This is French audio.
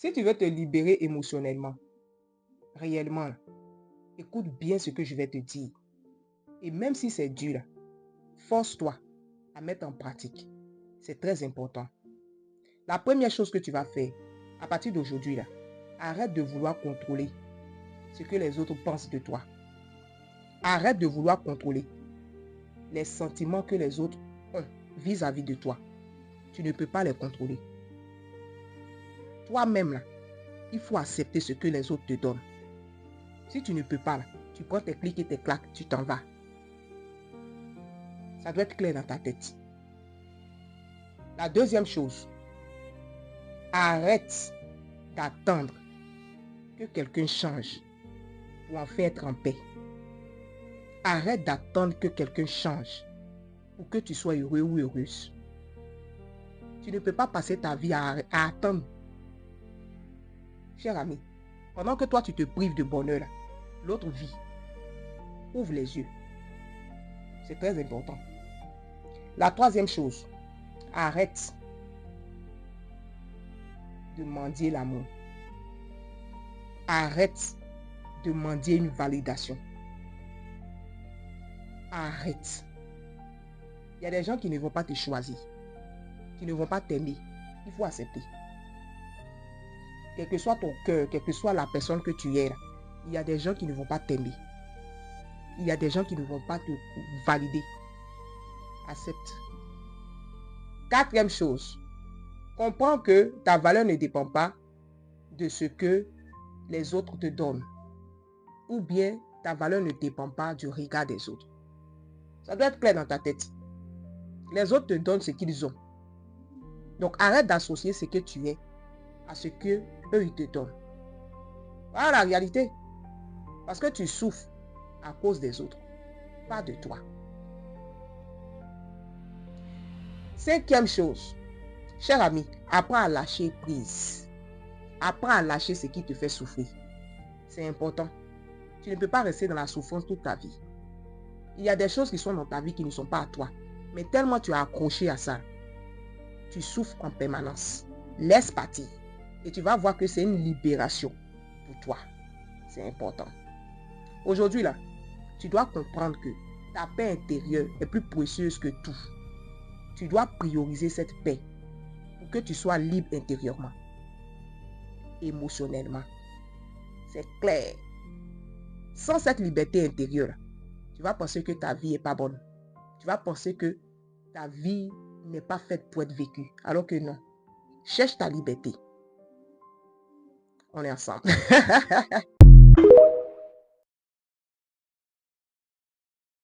Si tu veux te libérer émotionnellement, réellement, écoute bien ce que je vais te dire. Et même si c'est dur, là, force-toi à mettre en pratique. C'est très important. La première chose que tu vas faire, à partir d'aujourd'hui, là, arrête de vouloir contrôler ce que les autres pensent de toi. Arrête de vouloir contrôler les sentiments que les autres ont vis-à-vis de toi. Tu ne peux pas les contrôler. Toi-même, là, il faut accepter ce que les autres te donnent. Si tu ne peux pas, là, tu prends tes clics et tes claques, tu t'en vas. Ça doit être clair dans ta tête. La deuxième chose, arrête d'attendre que quelqu'un change pour enfin être en paix. Arrête d'attendre que quelqu'un change pour que tu sois heureux ou heureuse. Tu ne peux pas passer ta vie à attendre. Cher ami, pendant que toi tu te prives de bonheur, l'autre vit. Ouvre les yeux. C'est très important. La troisième chose, arrête de mendier l'amour. Arrête de mendier une validation. Arrête. Il y a des gens qui ne vont pas te choisir, qui ne vont pas t'aimer. Il faut accepter. Quel que soit ton cœur, quelle que soit la personne que tu es, il y a des gens qui ne vont pas t'aimer. Il y a des gens qui ne vont pas te valider. Accepte. Quatrième chose, comprends que ta valeur ne dépend pas de ce que les autres te donnent. Ou bien ta valeur ne dépend pas du regard des autres. Ça doit être clair dans ta tête. Les autres te donnent ce qu'ils ont. Donc arrête d'associer ce que tu es à ce que eux ils te donnent. Voilà la réalité. Parce que tu souffres à cause des autres, pas de toi. Cinquième chose, cher ami, apprends à lâcher prise. Apprends à lâcher ce qui te fait souffrir. C'est important. Tu ne peux pas rester dans la souffrance toute ta vie. Il y a des choses qui sont dans ta vie qui ne sont pas à toi. Mais tellement tu as accroché à ça, tu souffres en permanence. Laisse partir. Et tu vas voir que c'est une libération pour toi. C'est important. Aujourd'hui, là, tu dois comprendre que ta paix intérieure est plus précieuse que tout. Tu dois prioriser cette paix pour que tu sois libre intérieurement, émotionnellement. C'est clair. Sans cette liberté intérieure, tu vas penser que ta vie n'est pas bonne. Tu vas penser que ta vie n'est pas faite pour être vécue. Alors que non. Cherche ta liberté. On est ensemble.